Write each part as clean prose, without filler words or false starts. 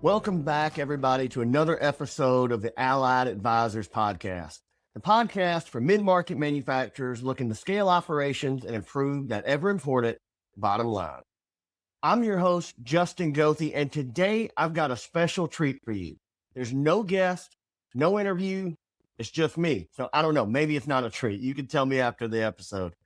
Welcome back, everybody, to another episode of the Allied Advisors Podcast, the podcast for mid-market manufacturers looking to scale operations and improve that ever-important bottom line. I'm your host, Justin Goethe, and today I've got a special treat for you. There's no guest, no interview, it's just me. So I don't know, maybe it's not a treat. You can tell me after the episode.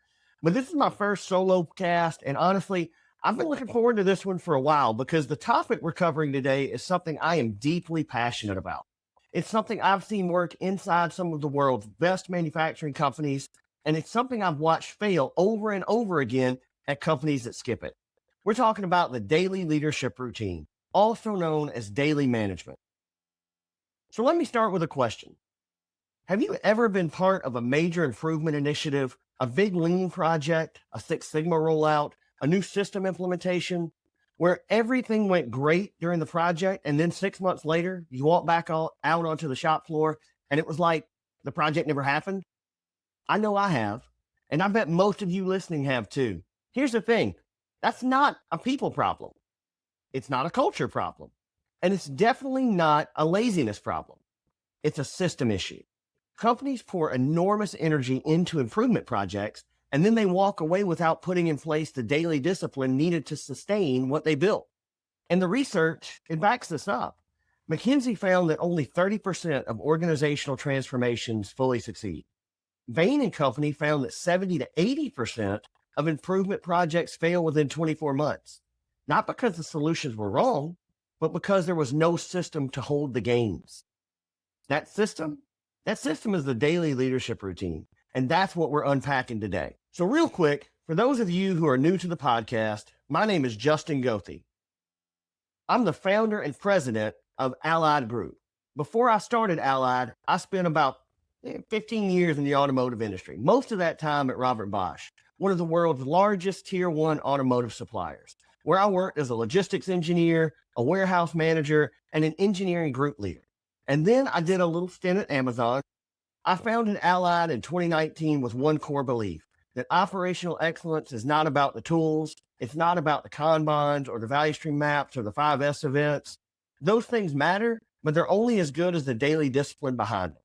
But this is my first solo cast, and honestly, I've been looking forward to this one for a while because the topic we're covering today is something I am deeply passionate about. It's something I've seen work inside some of the world's best manufacturing companies, and it's something I've watched fail over and over again at companies that skip it. We're talking about the daily leadership routine, also known as daily management. So let me start with a question. Have you ever been part of a major improvement initiative, a big lean project, a Six Sigma rollout, a new system implementation, where everything went great during the project, and then 6 months later, you walk back out onto the shop floor, and it was like the project never happened? I know I have, and I bet most of you listening have too. Here's the thing. That's not a people problem. It's not a culture problem. And it's definitely not a laziness problem. It's a system issue. Companies pour enormous energy into improvement projects, and then they walk away without putting in place the daily discipline needed to sustain what they built. And the research, it backs this up. McKinsey found that only 30% of organizational transformations fully succeed. Bain & Company found that 70 to 80% of improvement projects fail within 24 months. Not because the solutions were wrong, but because there was no system to hold the gains. That system is the daily leadership routine. And that's what we're unpacking today. So real quick, for those of you who are new to the podcast, my name is Justin Goethe. I'm the founder and president of Allied Group. Before I started Allied, I spent about 15 years in the automotive industry, most of that time at Robert Bosch, one of the world's largest tier 1 automotive suppliers, where I worked as a logistics engineer, a warehouse manager, and an engineering group leader. And then I did a little stint at Amazon. I founded Allied in 2019 with one core belief, that operational excellence is not about the tools. It's not about the Kanbans or the value stream maps or the 5S events. Those things matter, but they're only as good as the daily discipline behind them.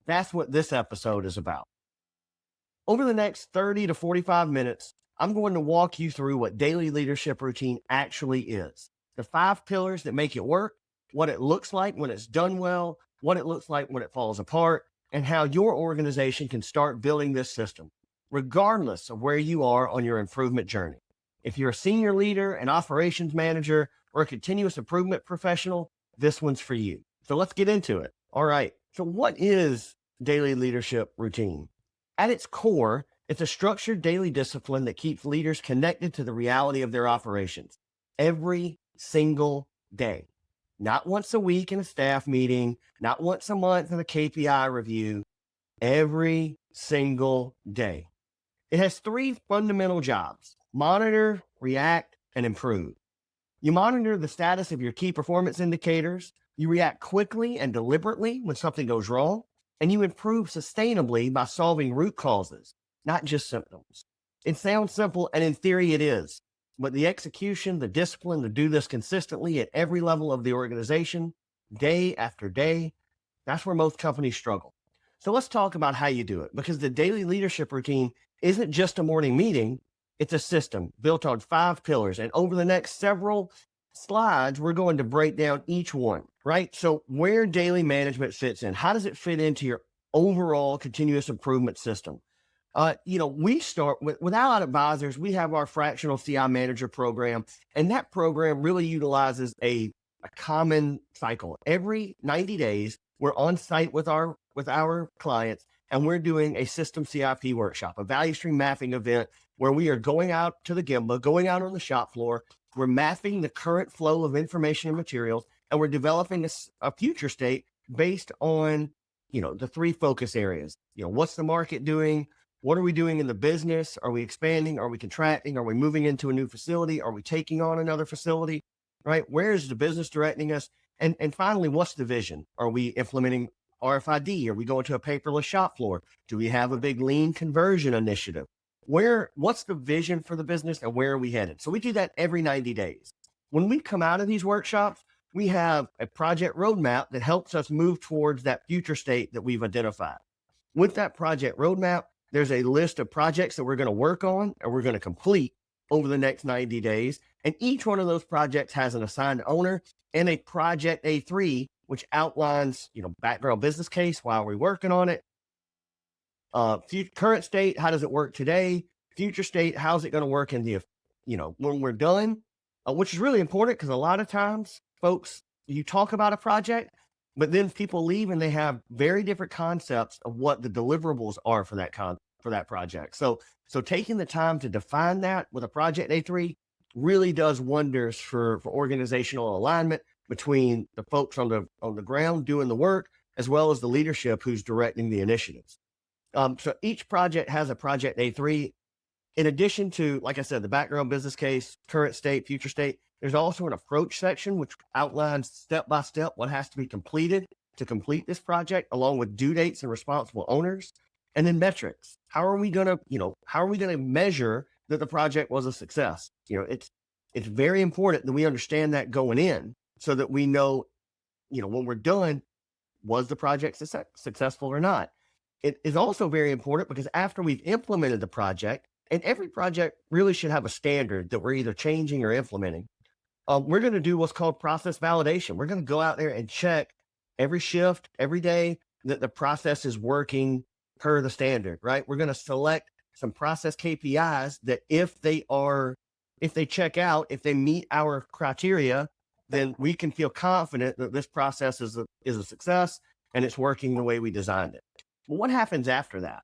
That's what this episode is about. Over the next 30 to 45 minutes, I'm going to walk you through what daily leadership routine actually is. The 5 pillars that make it work, what it looks like when it's done well, what it looks like when it falls apart, and how your organization can start building this system, regardless of where you are on your improvement journey. If you're a senior leader, an operations manager, or a continuous improvement professional, this one's for you. So let's get into it. All right. So what is daily leadership routine? At its core, it's a structured daily discipline that keeps leaders connected to the reality of their operations every single day. Not once a week in a staff meeting, not once a month in a KPI review, every single day. It has 3 fundamental jobs: monitor, react, and improve. You monitor the status of your key performance indicators, you react quickly and deliberately when something goes wrong, and you improve sustainably by solving root causes, not just symptoms. It sounds simple, and in theory it is. But the execution, the discipline to do this consistently at every level of the organization, day after day, that's where most companies struggle. So let's talk about how you do it, because the daily leadership routine isn't just a morning meeting, it's a system built on 5 pillars. And over the next several slides, we're going to break down each one, right? So where daily management fits in, how does it fit into your overall continuous improvement system? We start with Allied Advisors. We have our Fractional CI Manager Program, and that program really utilizes a common cycle. Every 90 days, we're on site with our clients, and we're doing a system CIP workshop, a value stream mapping event where we are going out to the Gemba, going out on the shop floor. We're mapping the current flow of information and materials, and we're developing a future state based on, the 3 focus areas. What's the market doing? What are we doing in the business? Are we expanding? Are we contracting? Are we moving into a new facility? Are we taking on another facility? Right? Where is the business directing us? And finally, what's the vision? Are we implementing RFID? Are we going to a paperless shop floor? Do we have a big lean conversion initiative? What's the vision for the business and where are we headed? So we do that every 90 days. When we come out of these workshops, we have a project roadmap that helps us move towards that future state that we've identified. With that project roadmap, there's a list of projects that we're going to work on and we're going to complete over the next 90 days. And each one of those projects has an assigned owner and a project A3, which outlines, background business case, why are we working on it? Current state, how does it work today? Future state, how's it going to work in the, when we're done? Which is really important because a lot of times, folks, you talk about a project, but then people leave and they have very different concepts of what the deliverables are for that project. So taking the time to define that with a project A3 really does wonders for organizational alignment between the folks on the ground doing the work, as well as the leadership who's directing the initiatives. So each project has a project A3. In addition to, like I said, the background business case, current state, future state, there's also an approach section, which outlines step by step what has to be completed to complete this project, along with due dates and responsible owners. And then metrics. How are we going to measure that the project was a success? It's very important that we understand that going in so that we know, when we're done, was the project successful or not? It is also very important because after we've implemented the project, and every project really should have a standard that we're either changing or implementing, we're going to do what's called process validation. We're going to go out there and check every shift, every day that the process is working per the standard, right? We're going to select some process KPIs that if they check out, if they meet our criteria, then we can feel confident that this process is a success and it's working the way we designed it. Well, what happens after that?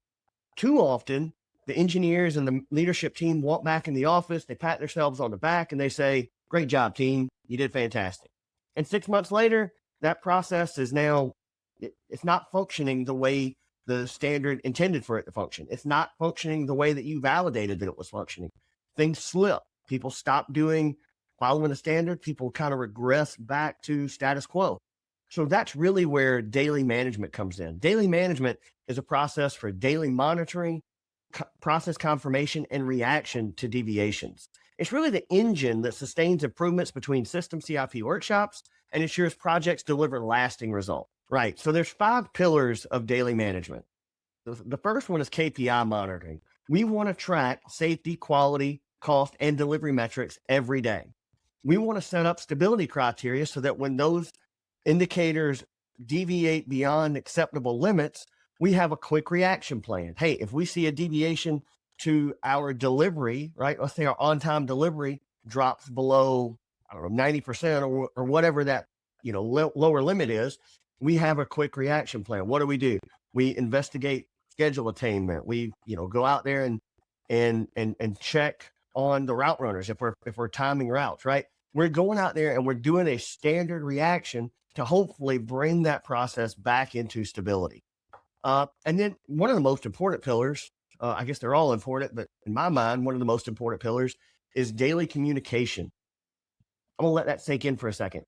Too often, the engineers and the leadership team walk back in the office, they pat themselves on the back and they say, "Great job, team. You did fantastic." And 6 months later, that process is now, it's not functioning the way the standard intended for it to function. It's not functioning the way that you validated that it was functioning. Things slip. People stop following the standard. People kind of regress back to status quo. So that's really where daily management comes in. Daily management is a process for daily monitoring, process confirmation, and reaction to deviations. It's really the engine that sustains improvements between system CIP workshops and ensures projects deliver lasting results. Right. So there's 5 pillars of daily management. The first one is KPI monitoring. We want to track safety, quality, cost, and delivery metrics every day. We want to set up stability criteria so that when those indicators deviate beyond acceptable limits, we have a quick reaction plan. Hey, if we see a deviation to our delivery, right? Let's say our on-time delivery drops below, 90% or whatever that, lower limit is, we have a quick reaction plan. What do? We investigate schedule attainment. We, go out there and check on the route runners if we're timing routes, right? We're going out there and we're doing a standard reaction to hopefully bring that process back into stability. And then one of the most important pillars, I guess they're all important, but in my mind, one of the most important pillars is daily communication. I'm gonna let that sink in for a second.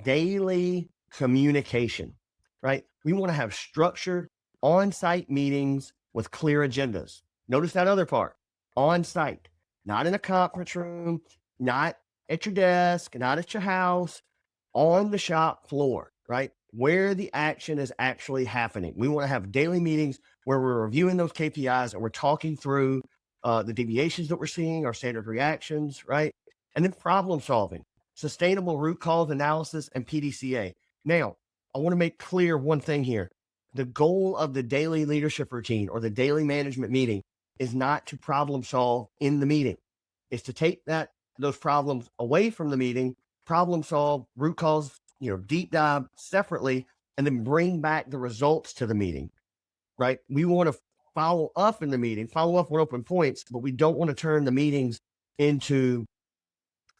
Daily communication, right? We want to have structured on-site meetings with clear agendas. Notice that other part, on-site, not in a conference room, not at your desk, not at your house, on the shop floor, right? Where the action is actually happening. We want to have daily meetings where we're reviewing those KPIs and we're talking through the deviations that we're seeing, our standard reactions, right? And then problem solving, sustainable root cause analysis, and PDCA. Now, I want to make clear one thing here. The goal of the daily leadership routine or the daily management meeting is not to problem solve in the meeting. It's to take those problems away from the meeting, problem solve, root cause, deep dive separately, and then bring back the results to the meeting, right? We want to follow up in the meeting, follow up with open points, but we don't want to turn the meetings into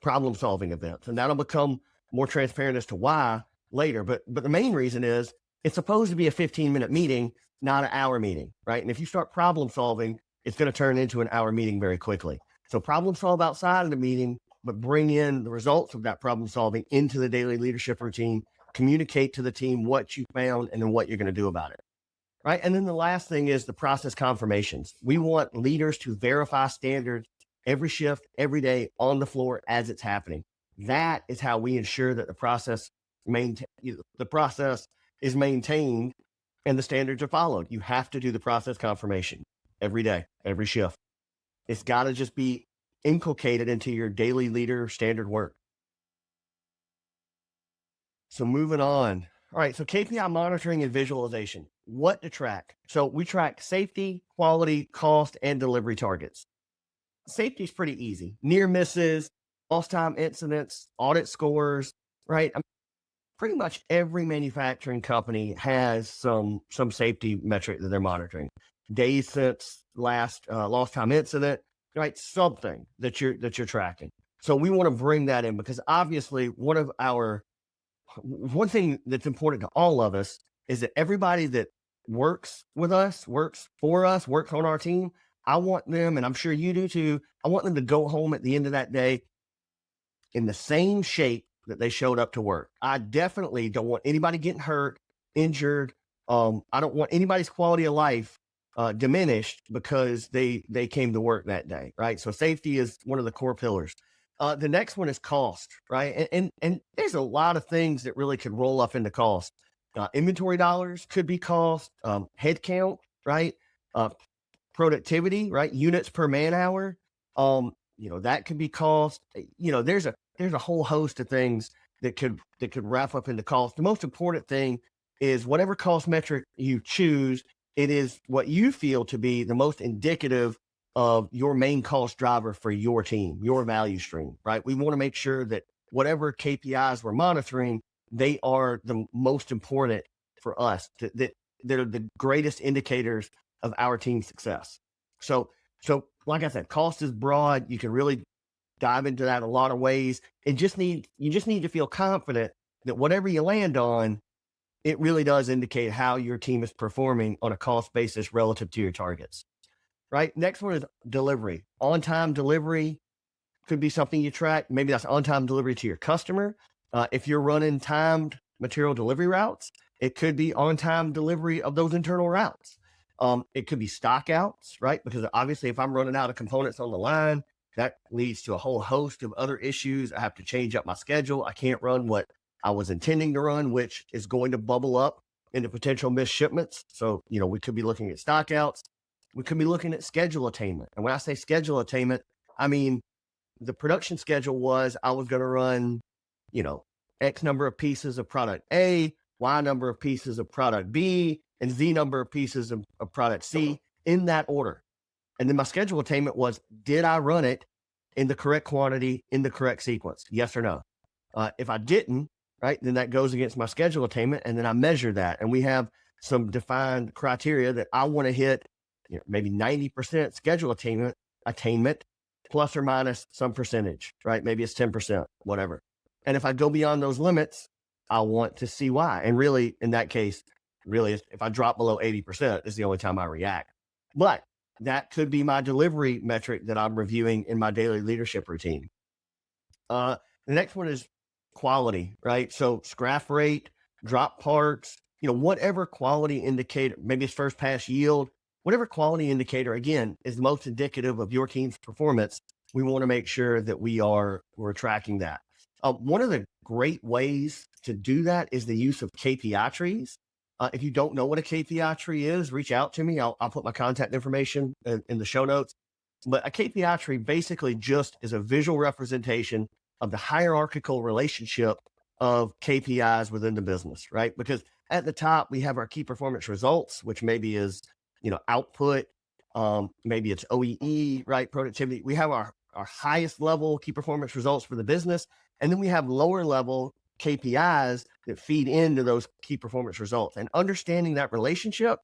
problem solving events. And that'll become more transparent as to why later. But the main reason is it's supposed to be a 15-minute meeting, not an hour meeting, right? And if you start problem solving, it's going to turn into an hour meeting very quickly. So problem solve outside of the meeting, but bring in the results of that problem solving into the daily leadership routine, communicate to the team what you found and then what you're going to do about it, right? And then the last thing is the process confirmations. We want leaders to verify standards every shift, every day on the floor as it's happening. That is how we ensure that the process the process is maintained and the standards are followed. You have to do the process confirmation every day, every shift. It's got to just be inculcated into your daily leader standard work. So moving on. All right. So KPI monitoring and visualization, what to track. So we track safety, quality, cost, and delivery targets. Safety is pretty easy. Near misses, lost time incidents, audit scores, right? Pretty much every manufacturing company has some safety metric that they're monitoring. Days since last lost time incident, right? Something that you're tracking. So we want to bring that in because obviously one thing that's important to all of us is that everybody that works with us, works for us, works on our team, I want them, and I'm sure you do too, I want them to go home at the end of that day in the same shape that they showed up to work. I definitely don't want anybody getting hurt, injured. I don't want anybody's quality of life diminished because they came to work that day, right? So safety is one of the core pillars. The next one is cost, right? And there's a lot of things that really could roll up into cost. Inventory dollars could be cost, headcount, right? Productivity, right? Units per man hour. That could be cost. There's a whole host of things that could wrap up into cost. The most important thing is whatever cost metric you choose, it is what you feel to be the most indicative of your main cost driver for your team, your value stream, right? We want to make sure that whatever KPIs we're monitoring, they are the most important for us, that they're the greatest indicators of our team's success. So like I said, cost is broad. You can really dive into that a lot of ways. You just need to feel confident that whatever you land on, it really does indicate how your team is performing on a cost basis relative to your targets. Right. Next one is delivery. On-time delivery could be something you track. Maybe that's on-time delivery to your customer. If you're running timed material delivery routes, it could be on-time delivery of those internal routes. It could be stock outs, right? Because obviously if I'm running out of components on the line, that leads to a whole host of other issues. I have to change up my schedule. I can't run what I was intending to run, which is going to bubble up into potential missed shipments. So, we could be looking at stock outs. We could be looking at schedule attainment. And when I say schedule attainment, I mean, the production schedule was I was going to run, X number of pieces of product A, Y number of pieces of product B, and Z number of pieces of product C in that order. And then my schedule attainment was, did I run it in the correct quantity, in the correct sequence? Yes or no? If I didn't, right, then that goes against my schedule attainment. And then I measure that. And we have some defined criteria that I want to hit, maybe 90% schedule attainment, plus or minus some percentage, right? Maybe it's 10%, whatever. And if I go beyond those limits, I want to see why. And really, in that case, if I drop below 80%, is the only time I react. But that could be my delivery metric that I'm reviewing in my daily leadership routine. The next one is quality, right? So scrap rate, drop parts, whatever quality indicator, maybe it's first pass yield, whatever quality indicator, again, is most indicative of your team's performance. We want to make sure that we're tracking that. One of the great ways to do that is the use of KPI trees. If you don't know what a KPI tree is, reach out to me. I'll put my contact information in the show notes. But a KPI tree basically just is a visual representation of the hierarchical relationship of KPIs within the business, right? Because at the top, we have our key performance results, which maybe is, output, maybe it's OEE, right? Productivity. We have our highest level key performance results for the business. And then we have lower level KPIs that feed into those key performance results. And understanding that relationship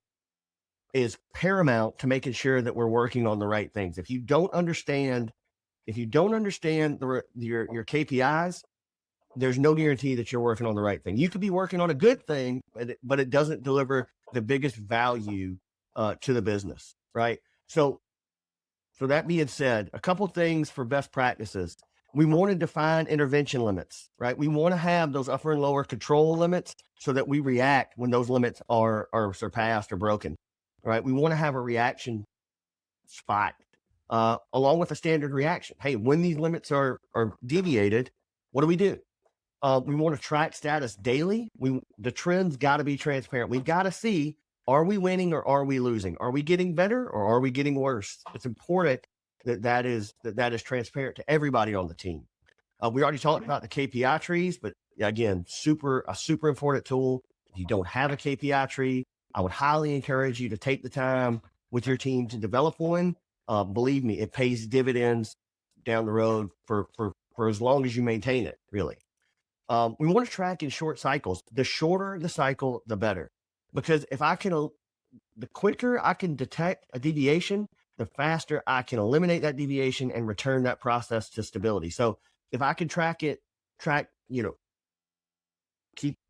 is paramount to making sure that we're working on the right things. If you don't understand your KPIs, there's no guarantee that you're working on the right thing. You could be working on a good thing, but it doesn't deliver the biggest value to the business, right? So that being said, a couple things for best practices. We want to define intervention limits, right? We want to have those upper and lower control limits so that we react when those limits are surpassed or broken, right? We want to have a reaction spot along with a standard reaction. Hey, when these limits are deviated, what do we do? We want to track status daily. The trends got to be transparent. We've got to see, are we winning or are we losing? Are we getting better or are we getting worse? It's important that is transparent to everybody on the team. We already talked about the KPI trees, but again, a super important tool. If you don't have a KPI tree, I would highly encourage you to take the time with your team to develop one. Believe me, it pays dividends down the road for as long as you maintain it, really. We want to track in short cycles. The shorter the cycle, the better. Because the quicker I can detect a deviation, the faster I can eliminate that deviation and return that process to stability. So if I can keep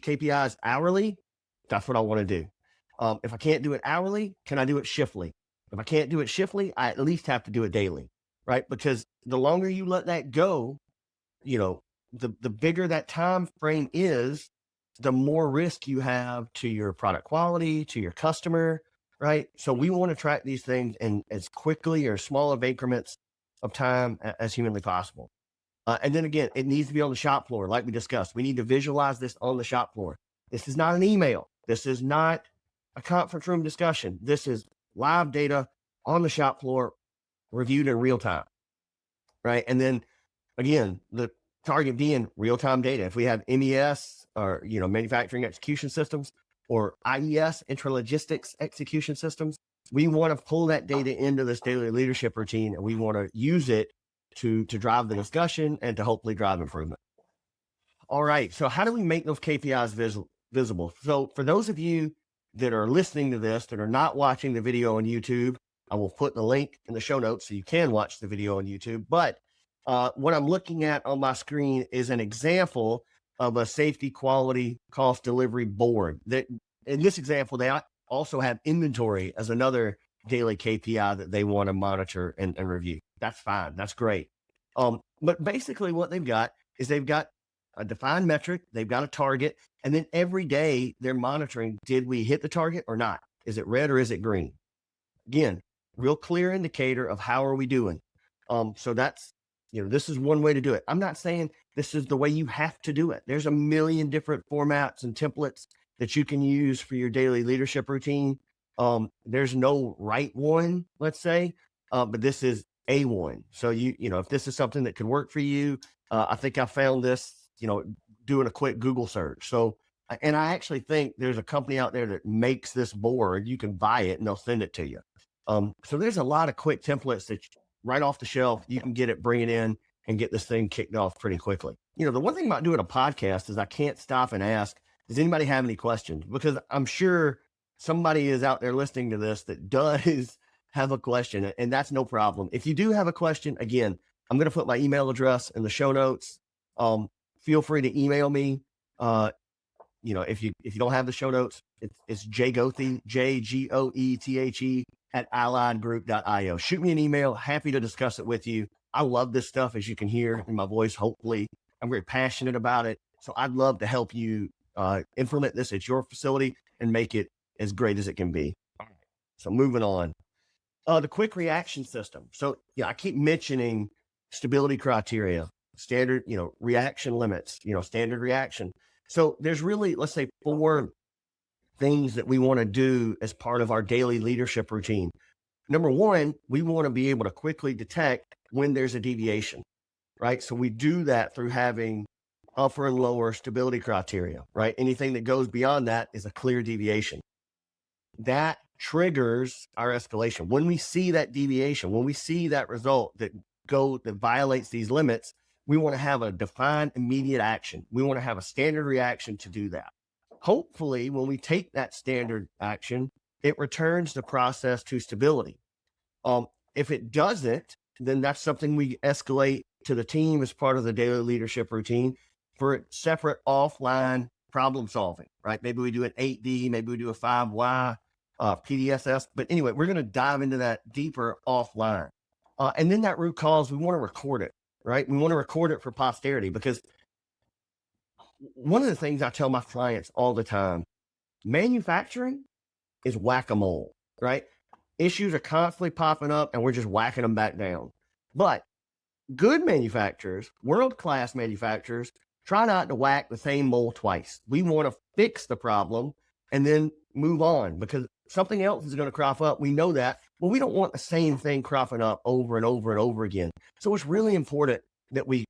KPIs hourly, that's what I want to do. If I can't do it hourly, can I do it shiftly? If I can't do it shiftly, I at least have to do it daily, right? Because the longer you let that go, the bigger that time frame is, the more risk you have to your product quality, to your customer, right? So we want to track these things in as quickly or small of increments of time as humanly possible. And then again, it needs to be on the shop floor, like we discussed. We need to visualize this on the shop floor. This is not an email. This is not a conference room discussion. This is live data on the shop floor, reviewed in real time, right? And then again, the target being real-time data. If we have MES or, manufacturing execution systems, or IES, intralogistics execution systems, we want to pull that data into this daily leadership routine, and we want to use it to drive the discussion and to hopefully drive improvement. All right. So how do we make those KPIs visible? So for those of you that are listening to this, that are not watching the video on YouTube, I will put the link in the show notes so you can watch the video on YouTube. But what I'm looking at on my screen is an example of a safety, quality, cost delivery board. That in this example, they also have inventory as another daily KPI that they want to monitor and review. That's fine. That's great. But basically what they've got is they've got a defined metric, they've got a target, and then every day they're monitoring, did we hit the target or not? Is it red or is it green? Again, real clear indicator of how are we doing. So that's, this is one way to do it. I'm not saying this is the way you have to do it. There's a million different formats and templates that you can use for your daily leadership routine. There's no right one, let's say, but this is a one. So if this is something that could work for you, I think I found this, doing a quick Google search. So, and I actually think there's a company out there that makes this board. You can buy it and they'll send it to you. So there's a lot of quick templates that right off the shelf, you can get it, bring it in and get this thing kicked off pretty quickly. The one thing about doing a podcast is I can't stop and ask, does anybody have any questions? Because I'm sure somebody is out there listening to this that does have a question, and that's no problem. If you do have a question, again, I'm going to put my email address in the show notes. Feel free to email me. If you don't have the show notes, it's jgoethe, jgoethe @alliedgroup.io. Shoot me an email. Happy to discuss it with you. I love this stuff, as you can hear in my voice. Hopefully, I'm very passionate about it. So I'd love to help you implement this at your facility and make it as great as it can be. So moving on. The quick reaction system. So I keep mentioning stability criteria, standard, reaction limits, standard reaction. So there's really, let's say, 4 things that we want to do as part of our daily leadership routine. Number 1, we want to be able to quickly detect when there's a deviation, right? So we do that through having upper and lower stability criteria, right? Anything that goes beyond that is a clear deviation. That triggers our escalation. When we see that deviation, when we see that result that violates these limits, we want to have a defined immediate action. We want to have a standard reaction to do that. Hopefully, when we take that standard action, it returns the process to stability. If it doesn't, then that's something we escalate to the team as part of the daily leadership routine for separate offline problem solving, right? Maybe we do an 8D, maybe we do a 5Y, PDSS. But anyway, we're going to dive into that deeper offline. And then that root cause, we want to record it, right? We want to record it for posterity, because one of the things I tell my clients all the time, manufacturing is whack-a-mole, right? Issues are constantly popping up and we're just whacking them back down. But good manufacturers, world-class manufacturers, try not to whack the same mole twice. We want to fix the problem and then move on, because something else is going to crop up. We know that. Well, we don't want the same thing cropping up over and over and over again. So it's really important that we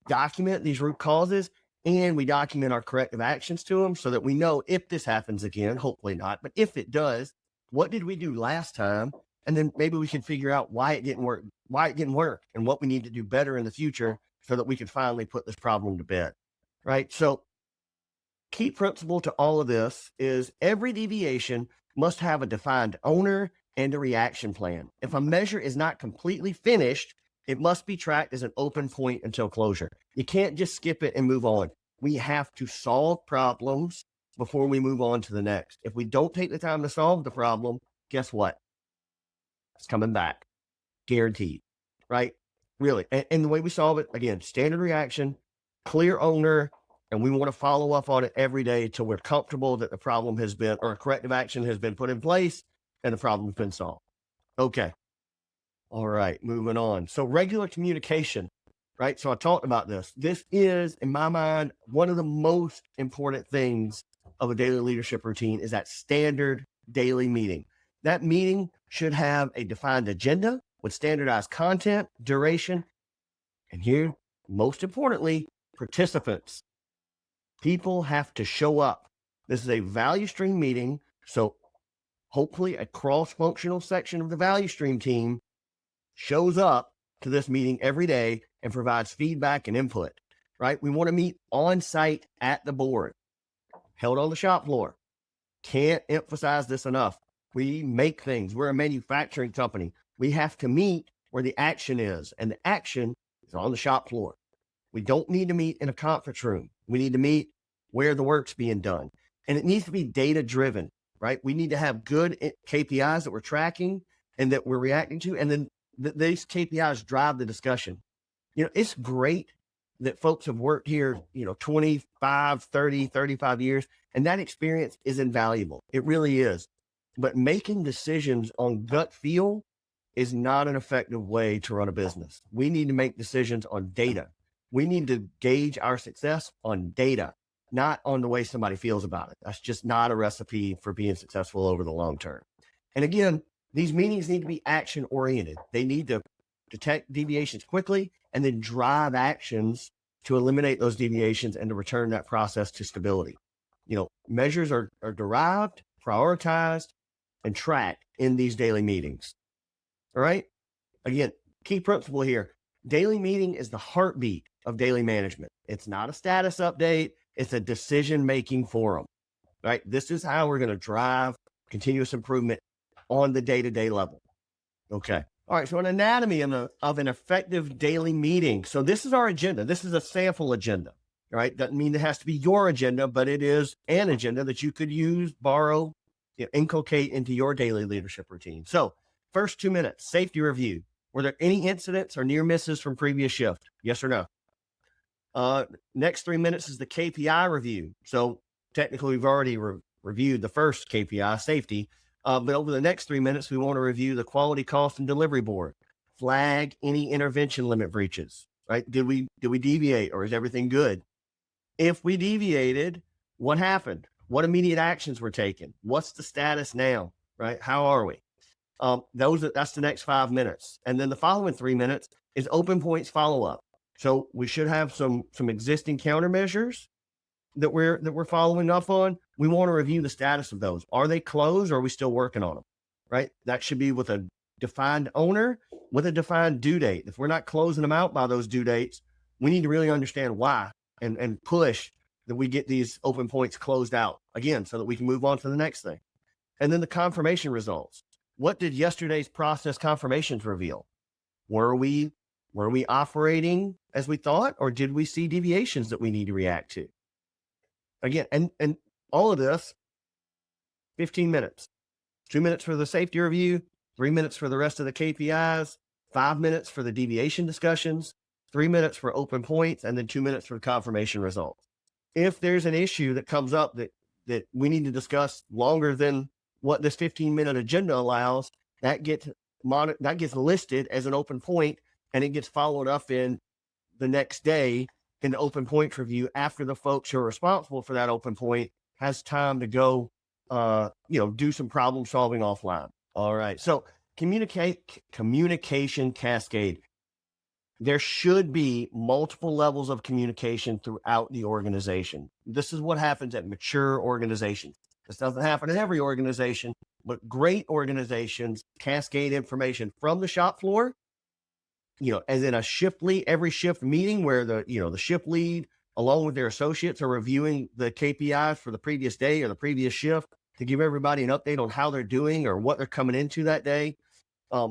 document these root causes and we document our corrective actions to them, so that we know if this happens again, hopefully not, but if it does, what did we do last time? And then maybe we can figure out why it didn't work, and what we need to do better in the future, so that we can finally put this problem to bed, right? So key principle to all of this is every deviation must have a defined owner and a reaction plan. If a measure is not completely finished, it must be tracked as an open point until closure. You can't just skip it and move on. We have to solve problems before we move on to the next. If we don't take the time to solve the problem, guess what? It's coming back, guaranteed, right? Really. And the way we solve it, again, standard reaction, clear owner, and we want to follow up on it every day till we're comfortable that the problem has been, or a corrective action has been put in place and the problem's been solved. Okay. All right, moving on. So regular communication, right? So I talked about this. This is, in my mind, one of the most important things of a daily leadership routine is that standard daily meeting. That meeting should have a defined agenda with standardized content, duration, and here, most importantly, participants. People have to show up. This is a value stream meeting, so hopefully a cross-functional section of the value stream team shows up to this meeting every day and provides feedback and input, right? We want to meet on site at the board, held on the shop floor. Can't emphasize this enough. We make things. We're a manufacturing company. We have to meet where the action is, and the action is on the shop floor. We don't need to meet in a conference room. We need to meet where the work's being done. And it needs to be data driven, right? We need to have good KPIs that we're tracking and that we're reacting to. And then these KPIs drive the discussion. It's great that folks have worked here, 25, 30, 35 years, and that experience is invaluable. It really is. But making decisions on gut feel is not an effective way to run a business. We need to make decisions on data. We need to gauge our success on data, not on the way somebody feels about it. That's just not a recipe for being successful over the long term. And again, these meetings need to be action oriented. They need to detect deviations quickly and then drive actions to eliminate those deviations and to return that process to stability. Measures are derived, prioritized, and tracked in these daily meetings. All right. Again, key principle here. Daily meeting is the heartbeat of daily management. It's not a status update. It's a decision-making forum, right? This is how we're going to drive continuous improvement on the day-to-day level. Okay. All right. So an anatomy of an effective daily meeting. So this is our agenda. This is a sample agenda, right? Doesn't mean it has to be your agenda, but it is an agenda that you could use, borrow, inculcate into your daily leadership routine. So first 2 minutes, safety review. Were there any incidents or near misses from previous shift? Yes or no? Next 3 minutes is the KPI review. So technically we've already reviewed the first KPI, safety. But over the next 3 minutes, we want to review the quality, cost, and delivery board. Flag any intervention limit breaches, right? Did we deviate, or is everything good? If we deviated, what happened? What immediate actions were taken? What's the status now, right? How are we? That's the next 5 minutes. And then the following 3 minutes is open points follow-up. So we should have some existing countermeasures that we're following up on. We want to review the status of those. Are they closed, or are we still working on them? Right? That should be with a defined owner with a defined due date. If we're not closing them out by those due dates, we need to really understand why and push that we get these open points closed out again, so that we can move on to the next thing. And then the confirmation results. What did yesterday's process confirmations reveal? Were we operating as we thought, or did we see deviations that we need to react to? Again, and all of this, 15 minutes, 2 minutes for the safety review, 3 minutes for the rest of the KPIs, 5 minutes for the deviation discussions, 3 minutes for open points, and then 2 minutes for confirmation results. If there's an issue that comes up that we need to discuss longer than what this 15-minute agenda allows, that gets listed as an open point, and it gets followed up in the next day in the open points review after the folks who are responsible for that open point has time to go, do some problem solving offline. All right. So communication cascade. There should be multiple levels of communication throughout the organization. This is what happens at mature organizations. This doesn't happen in every organization, but great organizations cascade information from the shop floor, as in a shift lead, every shift meeting where the shift lead along with their associates are reviewing the KPIs for the previous day or the previous shift to give everybody an update on how they're doing or what they're coming into that day.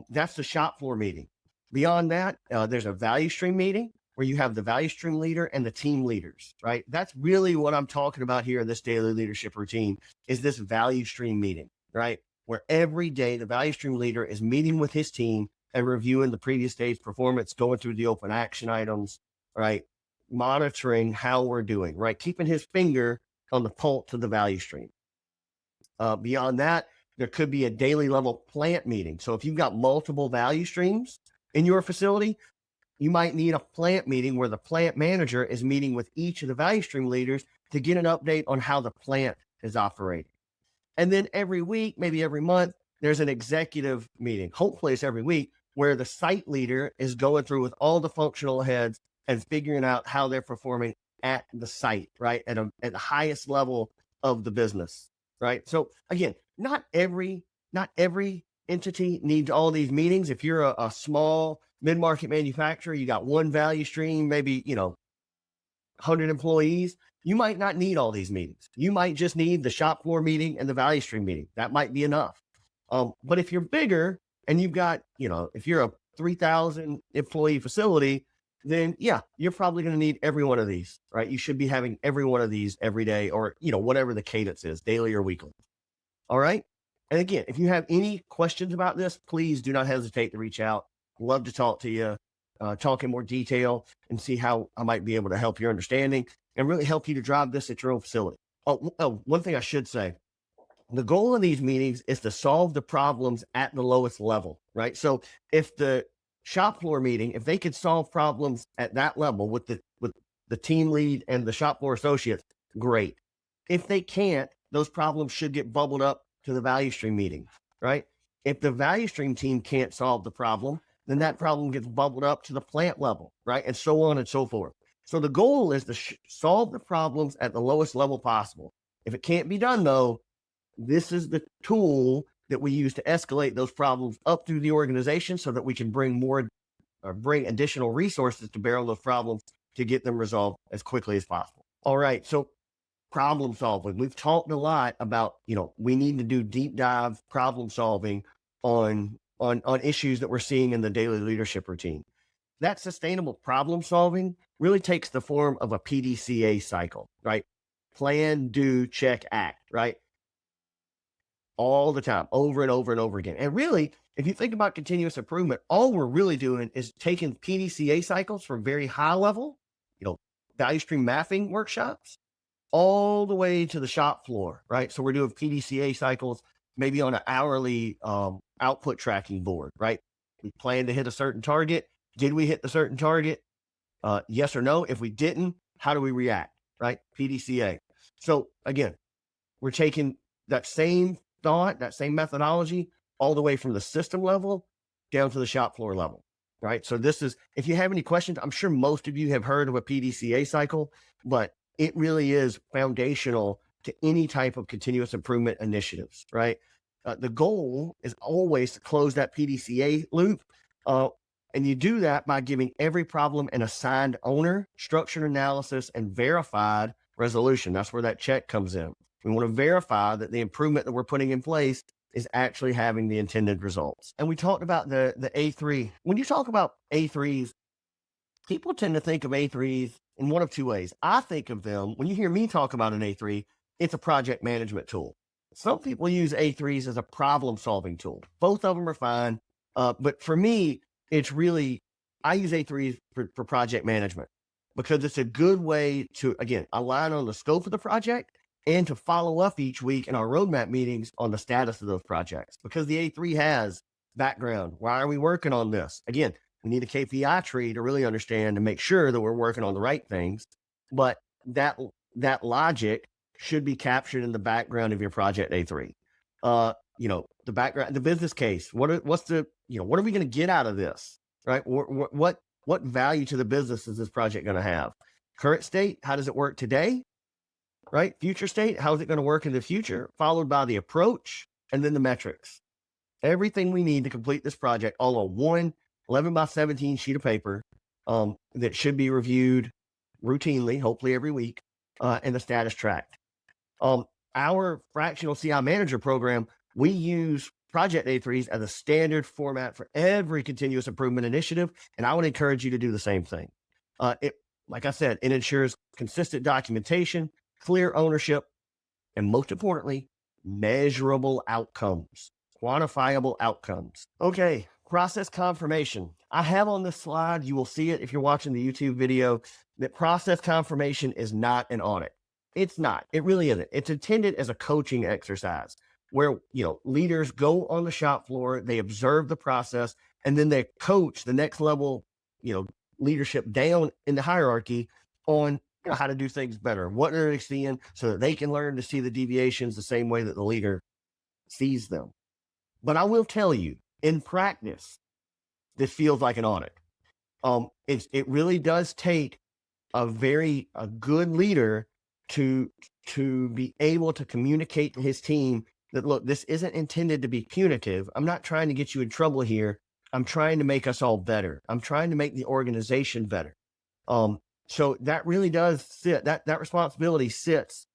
That's the shop floor meeting. Beyond that, there's a value stream meeting where you have the value stream leader and the team leaders, right? That's really what I'm talking about here in this daily leadership routine is this value stream meeting, right? Where every day the value stream leader is meeting with his team and reviewing the previous day's performance, going through the open action items, right? Monitoring how we're doing, right? Keeping his finger on the pulse of the value stream. Beyond that, there could be a daily level plant meeting. So if you've got multiple value streams in your facility, you might need a plant meeting where the plant manager is meeting with each of the value stream leaders to get an update on how the plant is operating. And then every week, maybe every month, there's an executive meeting. Hopefully it's every week where the site leader is going through with all the functional heads and figuring out how they're performing at the site, right? At the highest level of the business, right? So again, not every entity needs all these meetings. If you're a small mid-market manufacturer, you got one value stream, maybe, 100 employees, you might not need all these meetings. You might just need the shop floor meeting and the value stream meeting. That might be enough. But if you're bigger and you've got, if you're a 3,000 employee facility, then yeah, you're probably going to need every one of these, right? You should be having every one of these every day or, whatever the cadence is, daily or weekly. All right. And again, if you have any questions about this, please do not hesitate to reach out. Love to talk to you, talk in more detail and see how I might be able to help your understanding and really help you to drive this at your own facility. Oh, one thing I should say, the goal of these meetings is to solve the problems at the lowest level, right? So if the shop floor meeting, if they could solve problems at that level with the team lead and the shop floor associates, great. If they can't, those problems should get bubbled up to the value stream meeting, right? If the value stream team can't solve the problem, then that problem gets bubbled up to the plant level, right? And so on and so forth. So the goal is to solve the problems at the lowest level possible. If it can't be done though, this is the tool that we use to escalate those problems up through the organization so that we can bring additional resources to bear on those problems to get them resolved as quickly as possible. All right. So problem solving. We've talked a lot about, we need to do deep dive problem solving on issues that we're seeing in the daily leadership routine. That sustainable problem solving really takes the form of a PDCA cycle, right? Plan, do, check, act, right? All the time, over and over and over again. And really, if you think about continuous improvement, all we're really doing is taking PDCA cycles from very high level, value stream mapping workshops, all the way to the shop floor, right? So we're doing PDCA cycles, maybe on an hourly output tracking board, right? We plan to hit a certain target. Did we hit the certain target? Yes or no? If we didn't, how do we react, right? PDCA. So again, we're taking that same thought, that same methodology, all the way from the system level down to the shop floor level, right? So this is, if you have any questions, I'm sure most of you have heard of a PDCA cycle, but it really is foundational to any type of continuous improvement initiatives, right? The goal is always to close that PDCA loop. And you do that by giving every problem an assigned owner, structured analysis, and verified resolution. That's where that check comes in. We want to verify that the improvement that we're putting in place is actually having the intended results. And we talked about the A3. When you talk about A3s, people tend to think of A3s in one of two ways. I think of them, when you hear me talk about an A3, it's a project management tool. Some people use A3s as a problem solving tool. Both of them are fine. But for me, it's really, I use A3s for project management because it's a good way to, again, align on the scope of the project and to follow up each week in our roadmap meetings on the status of those projects, because the A3 has background. Why are we working on this? Again, We need a KPI tree to really understand and make sure that we're working on the right things. But that logic should be captured in the background of your project A3. The background, the business case. What are we going to get out of this? Right? What value to the business is this project going to have? Current state, how does it work today? Right? Future state, how is it going to work in the future? Followed by the approach and then the metrics. Everything we need to complete this project all on one 11 by 17 sheet of paper that should be reviewed routinely, hopefully every week, and the status tracked. Our Fractional CI Manager Program, we use Project A3s as a standard format for every continuous improvement initiative, and I would encourage you to do the same thing. Like I said, it ensures consistent documentation, clear ownership, and most importantly, measurable outcomes, quantifiable outcomes. Okay, process confirmation. I have on this slide, you will see it if you're watching the YouTube video, that process confirmation is not an audit. It's not. It really isn't. It's intended as a coaching exercise where, leaders go on the shop floor, they observe the process, and then they coach the next level, leadership down in the hierarchy on how to do things better, what are they seeing, so that they can learn to see the deviations the same way that the leader sees them. But I will tell you, in practice, this feels like an audit. It really does take a good leader to be able to communicate to his team that, look, this isn't intended to be punitive. I'm not trying to get you in trouble here. I'm trying to make us all better. I'm trying to make the organization better. So that really does sit, that responsibility sits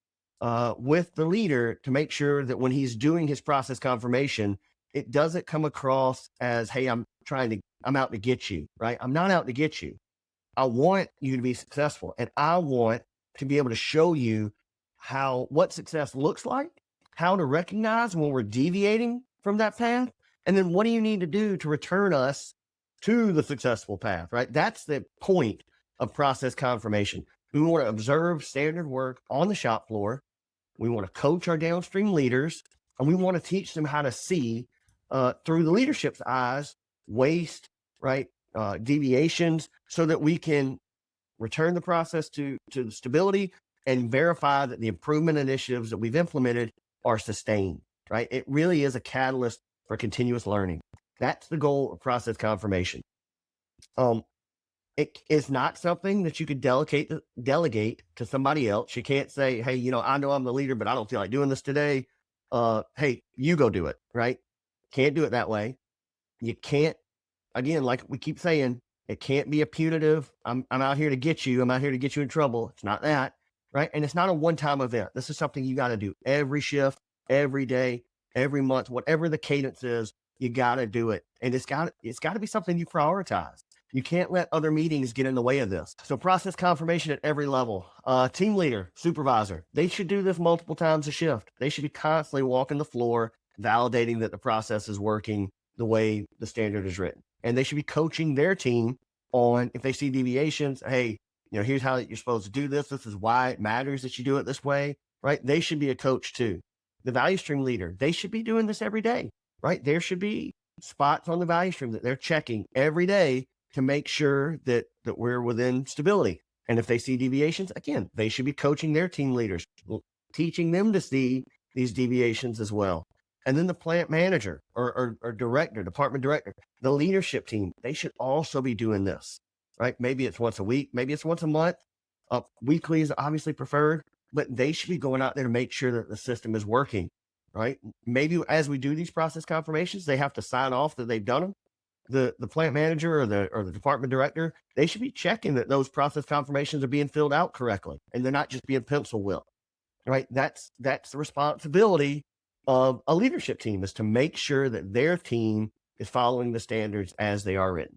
with the leader to make sure that when he's doing his process confirmation, it doesn't come across as, hey, I'm out to get you, right? I'm not out to get you. I want you to be successful, and I want to be able to show you what success looks like, how to recognize when we're deviating from that path, and then what do you need to do to return us to the successful path, right? That's the point of process confirmation. We want to observe standard work on the shop floor. We want to coach our downstream leaders, and we want to teach them how to see through the leadership's eyes, waste, right? Deviations, so that we can return the process to stability and verify that the improvement initiatives that we've implemented are sustained, right? It really is a catalyst for continuous learning. That's the goal of process confirmation. It is not something that you could delegate to somebody else. You can't say, hey, I know I'm the leader, but I don't feel like doing this today. Hey, you go do it, right? Can't do it that way. You can't, again, like we keep saying, it can't be a punitive, I'm out here to get you. I'm out here to get you in trouble. It's not that, right? And it's not a one-time event. This is something you got to do every shift, every day, every month, whatever the cadence is, you got to do it. And it's got to be something you prioritize. You can't let other meetings get in the way of this. So process confirmation at every level. Team leader, supervisor, they should do this multiple times a shift. They should be constantly walking the floor, validating that the process is working the way the standard is written. And they should be coaching their team on, if they see deviations, hey, here's how you're supposed to do this. This is why it matters that you do it this way, right? They should be a coach too. The value stream leader, they should be doing this every day, right? There should be spots on the value stream that they're checking every day to make sure that we're within stability. And if they see deviations, again, they should be coaching their team leaders, teaching them to see these deviations as well. And then the plant manager or director, department director, the leadership team, they should also be doing this, right? Maybe it's once a week, maybe it's once a month. Weekly is obviously preferred, but they should be going out there to make sure that the system is working, right? Maybe as we do these process confirmations, they have to sign off that they've done them. The plant manager or the department director, they should be checking that those process confirmations are being filled out correctly and they're not just being pencil whipped, right? That's the responsibility of a leadership team, is to make sure that their team is following the standards as they are written.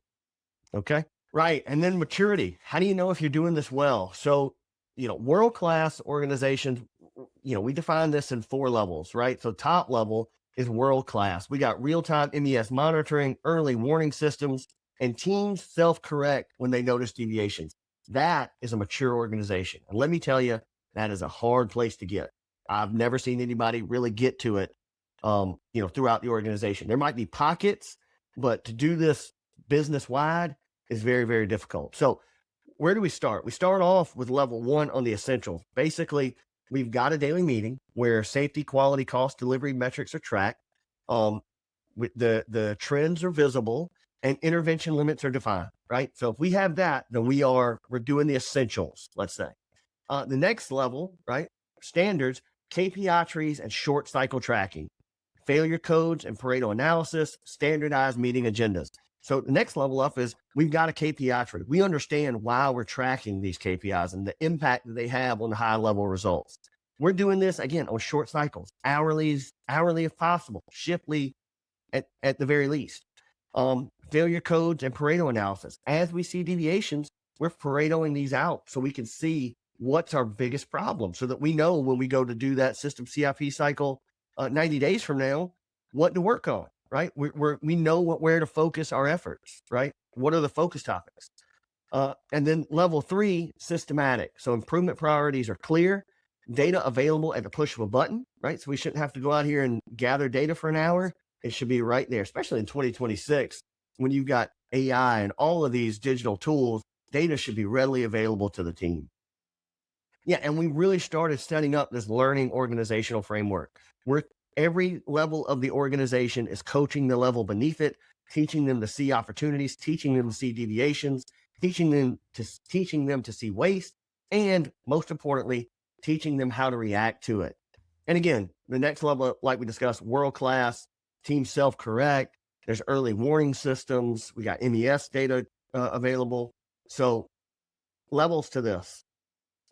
Okay. Right. And then maturity. How do you know if you're doing this well? So, world-class organizations, we define this in 4 levels, right? So top level is world-class. We got real-time MES monitoring, early warning systems, and teams self-correct when they notice deviations. That is a mature organization. And let me tell you, that is a hard place to get. I've never seen anybody really get to it, throughout the organization. There might be pockets, but to do this business wide is very, very difficult. So where do we start? We start off with level 1 on the essentials. Basically, we've got a daily meeting where safety, quality, cost, delivery metrics are tracked. The trends are visible and intervention limits are defined, right? So if we have that, then we're doing the essentials, let's say. The next level, right? Standards, KPI trees and short cycle tracking, failure codes and Pareto analysis, standardized meeting agendas. So the next level up is we've got a KPI tree. We understand why we're tracking these KPIs and the impact that they have on the high level results. We're doing this again on short cycles, hourly if possible, shiftly at the very least. Failure codes and Pareto analysis. As we see deviations, we're Paretoing these out so we can see what's our biggest problem so that we know when we go to do that system CIP cycle 90 days from now, what to work on, right? We know where to focus our efforts, right? What are the focus topics? And then level 3, systematic. So improvement priorities are clear, data available at the push of a button, right? So we shouldn't have to go out here and gather data for an hour. It should be right there, especially in 2026, when you've got AI and all of these digital tools, data should be readily available to the team. Yeah, and we really started setting up this learning organizational framework where every level of the organization is coaching the level beneath it, teaching them to see opportunities, teaching them to see deviations, teaching them to see waste, and most importantly, teaching them how to react to it. And again, the next level, like we discussed, world-class, team self-correct, there's early warning systems, we got MES data available. So levels to this.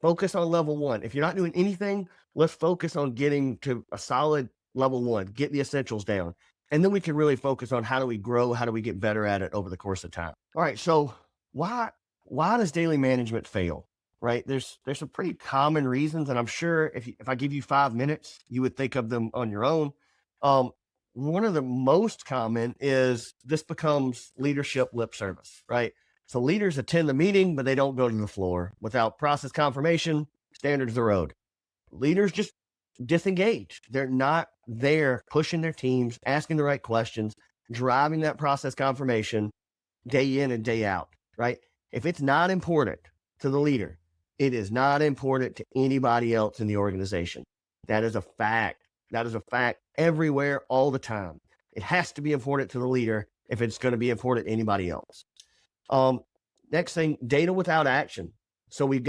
Focus on level 1. If you're not doing anything, let's focus on getting to a solid level 1, get the essentials down. And then we can really focus on how do we grow, how do we get better at it over the course of time. All right, so why does daily management fail, right? There's some pretty common reasons, and I'm sure if I give you 5 minutes, you would think of them on your own. One of the most common is this becomes leadership lip service, right? So leaders attend the meeting, but they don't go to the floor. Without process confirmation, standards of the road. Leaders just disengage. They're not there pushing their teams, asking the right questions, driving that process confirmation day in and day out, right? If it's not important to the leader, it is not important to anybody else in the organization. That is a fact. That is a fact everywhere, all the time. It has to be important to the leader if it's going to be important to anybody else. Next thing, data without action. So we're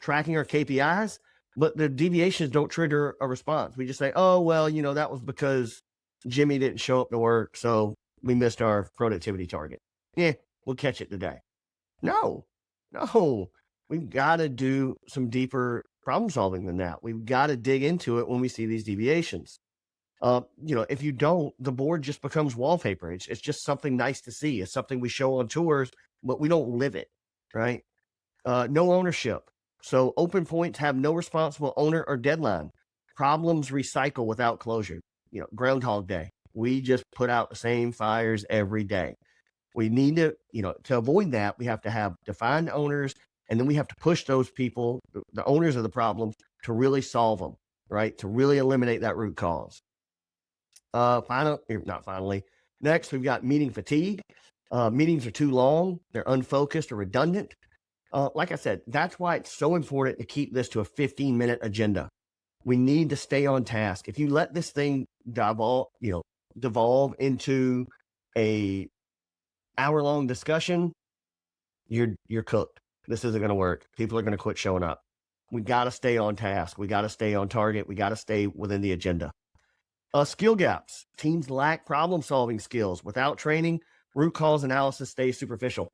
tracking our KPIs, but the deviations don't trigger a response. We just say, oh, well, that was because Jimmy didn't show up to work, so we missed our productivity target. Yeah, we'll catch it today. No, we've got to do some deeper problem solving than that. We've got to dig into it when we see these deviations. If you don't, the board just becomes wallpaper. It's just something nice to see. It's something we show on tours, but we don't live it, right? No ownership. So open points have no responsible owner or deadline. Problems recycle without closure. Groundhog Day. We just put out the same fires every day. We need to avoid that, we have to have defined owners, and then we have to push those people, the owners of the problems, to really solve them, right? To really eliminate that root cause. Next, we've got meeting fatigue. Meetings are too long, they're unfocused or redundant. Like I said, that's why it's so important to keep this to a 15-minute agenda. We need to stay on task. If you let this thing devolve into a hour-long discussion, you're cooked. This isn't going to work. People are going to quit showing up. We got to stay on task. We got to stay on target. We got to stay within the agenda. Skill gaps. Teams lack problem-solving skills. Without training, root cause analysis stays superficial.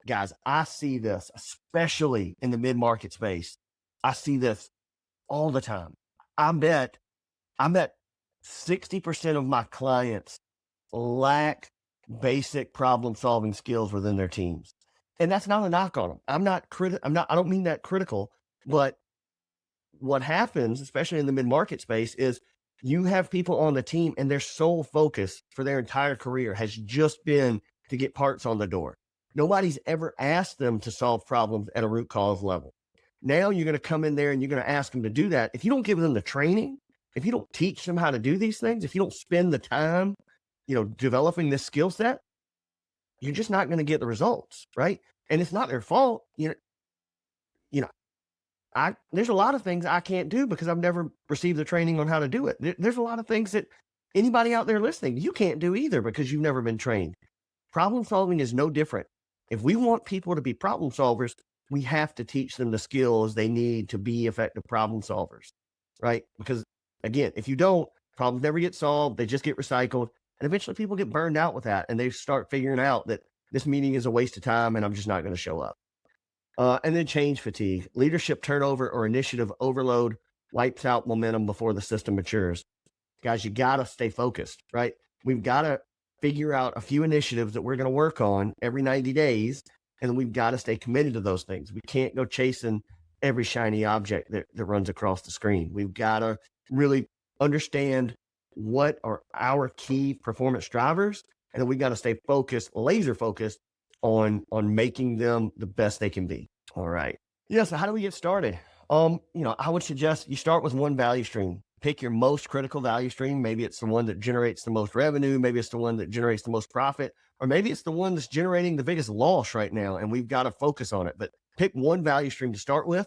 Guys, I see this, especially in the mid-market space. I see this all the time. I bet 60% of my clients lack basic problem-solving skills within their teams. And that's not a knock on them. I don't mean that critical, but what happens, especially in the mid-market space, is you have people on the team and their sole focus for their entire career has just been to get parts on the door. Nobody's ever asked them to solve problems at a root cause level. Now you're going to come in there and you're going to ask them to do that. If you don't give them the training, if you don't teach them how to do these things, if you don't spend the time, developing this skill set, you're just not going to get the results, right? And it's not their fault. There's a lot of things I can't do because I've never received the training on how to do it. There's a lot of things that anybody out there listening, you can't do either because you've never been trained. Problem solving is no different. If we want people to be problem solvers, we have to teach them the skills they need to be effective problem solvers, right? Because again, if you don't, problems never get solved. They just get recycled. And eventually people get burned out with that. And they start figuring out that this meeting is a waste of time and I'm just not going to show up. And then change fatigue. Leadership turnover or initiative overload wipes out momentum before the system matures. Guys, you got to stay focused, right? We've got to figure out a few initiatives that we're going to work on every 90 days. And we've got to stay committed to those things. We can't go chasing every shiny object that runs across the screen. We've got to really understand what are our key performance drivers. And then we've got to stay focused, laser focused on making them the best they can be. All right. Yeah. So how do we get started? I would suggest you start with one value stream. Pick your most critical value stream. Maybe it's the one that generates the most revenue. Maybe it's the one that generates the most profit, or maybe it's the one that's generating the biggest loss right now. And we've got to focus on it, but pick one value stream to start with.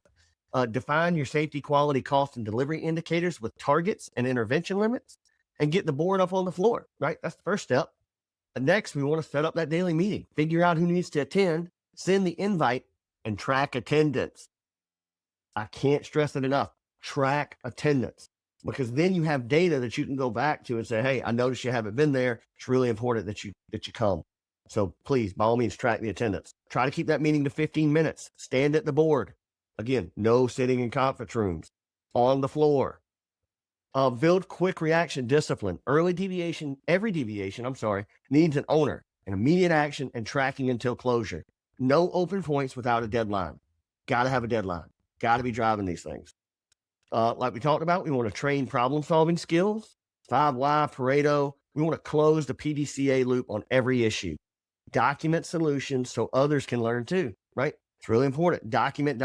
Define your safety, quality, cost, and delivery indicators with targets and intervention limits, and get the board up on the floor, right? That's the first step. Next, we want to set up that daily meeting, figure out who needs to attend, send the invite, and track attendance. I can't stress it enough. Track attendance, because then you have data that you can go back to and say, hey, I noticed you haven't been there. It's really important that you come. So please, by all means, track the attendance. Try to keep that meeting to 15 minutes. Stand at the board. Again, no sitting in conference rooms, on the floor. Build quick reaction discipline. Every deviation, needs an owner, and immediate action and tracking until closure. No open points without a deadline. Got to have a deadline. Got to be driving these things. Like we talked about, we want to train problem solving skills, 5 Why, Pareto. We want to close the PDCA loop on every issue. Document solutions so others can learn too, right? It's really important. Document,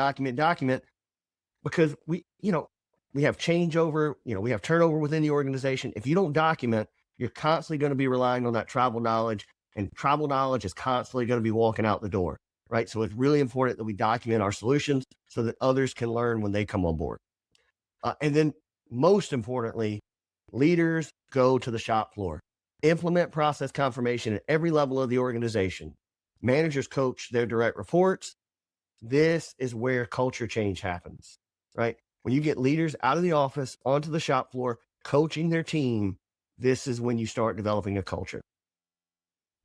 because we have changeover, we have turnover within the organization. If you don't document, you're constantly going to be relying on that tribal knowledge, and tribal knowledge is constantly going to be walking out the door, right? So it's really important that we document our solutions so that others can learn when they come on board. And then most importantly, leaders go to the shop floor. Implement process confirmation at every level of the organization. Managers coach their direct reports. This is where culture change happens, right? When you get leaders out of the office onto the shop floor, coaching their team, this is when you start developing a culture.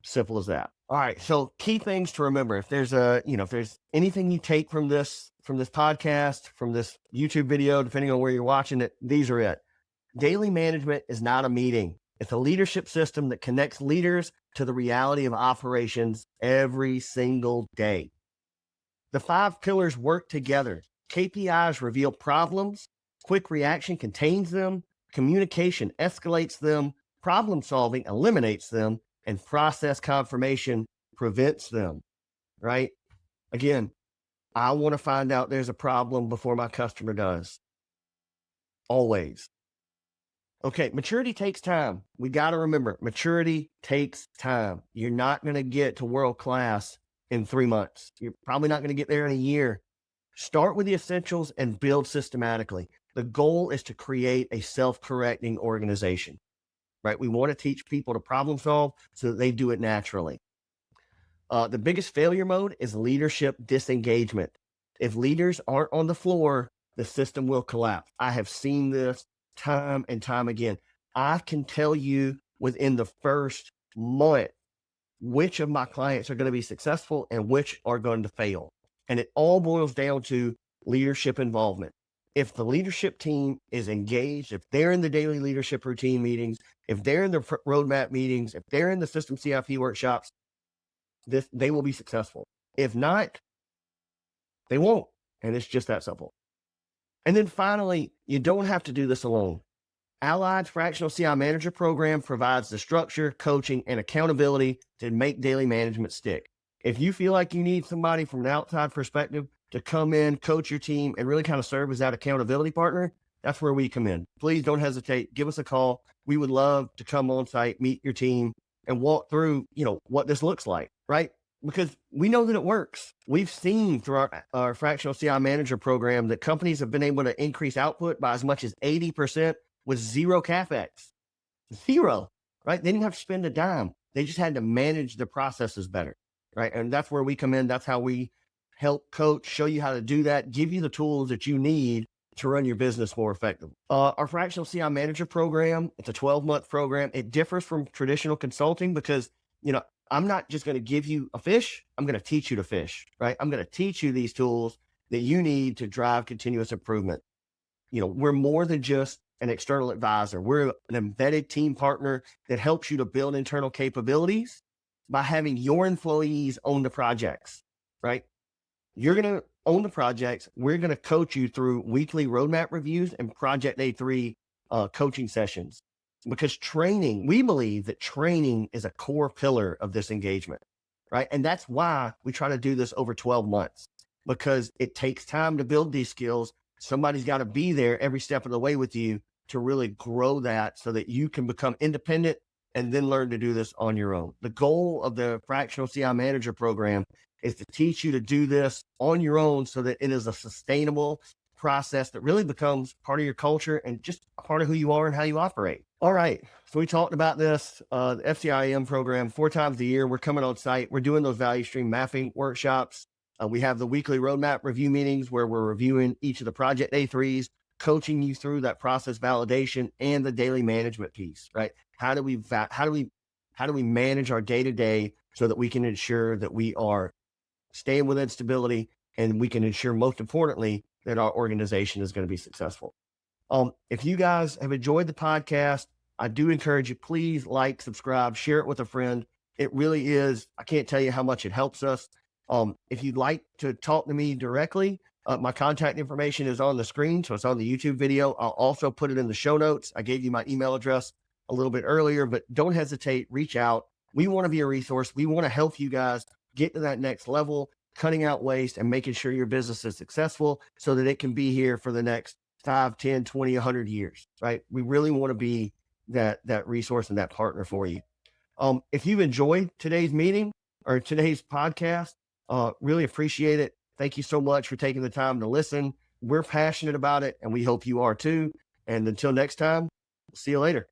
Simple as that. All right. So key things to remember. If there's if there's anything you take from this podcast, from this YouTube video, depending on where you're watching it, these are it. Daily management is not a meeting. It's a leadership system that connects leaders to the reality of operations every single day. The 5 pillars work together. KPIs reveal problems. Quick reaction contains them. Communication escalates them. Problem solving eliminates them. And process confirmation prevents them, right? Again, I want to find out there's a problem before my customer does. Always. Okay, maturity takes time. We got to remember, maturity takes time. You're not going to get to world class in 3 months. You're probably not going to get there in a year. Start with the essentials and build systematically. The goal is to create a self-correcting organization, right? We want to teach people to problem solve so that they do it naturally. The biggest failure mode is leadership disengagement. If leaders aren't on the floor, the system will collapse. I have seen this time and time again. I can tell you within the first month which of my clients are going to be successful and which are going to fail. And it all boils down to leadership involvement. If the leadership team is engaged, if they're in the daily leadership routine meetings, if they're in the roadmap meetings, if they're in the system CIP workshops, they will be successful. If not, they won't. And it's just that simple. And then finally, you don't have to do this alone. Allied's Fractional CI Manager Program provides the structure, coaching, and accountability to make daily management stick. If you feel like you need somebody from an outside perspective to come in, coach your team, and really kind of serve as that accountability partner, that's where we come in. Please don't hesitate. Give us a call. We would love to come on site, meet your team, and walk through, what this looks like. right? Because we know that it works. We've seen through our Fractional CI Manager program that companies have been able to increase output by as much as 80% with zero CapEx. Zero, right? They didn't have to spend a dime. They just had to manage the processes better, right? And that's where we come in. That's how we help coach, show you how to do that, give you the tools that you need to run your business more effectively. Our Fractional CI Manager program, it's a 12-month program. It differs from traditional consulting because, I'm not just going to give you a fish. I'm going to teach you to fish, right? I'm going to teach you these tools that you need to drive continuous improvement. We're more than just an external advisor. We're an embedded team partner that helps you to build internal capabilities by having your employees own the projects, right? You're going to own the projects. We're going to coach you through weekly roadmap reviews and Project A3 coaching sessions. Because we believe that training is a core pillar of this engagement, right? And that's why we try to do this over 12 months, because it takes time to build these skills. Somebody's got to be there every step of the way with you to really grow that so that you can become independent and then learn to do this on your own. The goal of the Fractional CI Manager program is to teach you to do this on your own so that it is a sustainable process that really becomes part of your culture and just a part of who you are and how you operate. All right. So we talked about this, the FCIM program 4 times a year. We're coming on site. We're doing those value stream mapping workshops. We have the weekly roadmap review meetings where we're reviewing each of the Project A3s, coaching you through that process validation and the daily management piece, right? How do we manage our day-to-day so that we can ensure that we are staying within stability and we can ensure, most importantly, that our organization is going to be successful. If you guys have enjoyed the podcast, I do encourage you, please like, subscribe, share it with a friend. It really is. I can't tell you how much it helps us. If you'd like to talk to me directly, my contact information is on the screen. So it's on the YouTube video. I'll also put it in the show notes. I gave you my email address a little bit earlier, but don't hesitate, reach out. We want to be a resource. We want to help you guys get to that next level, cutting out waste and making sure your business is successful so that it can be here for the next 5, 10, 20, 100 years, right? We really want to be that resource and that partner for you. If you've enjoyed today's meeting or today's podcast, really appreciate it. Thank you so much for taking the time to listen. We're passionate about it and we hope you are too. And until next time, see you later.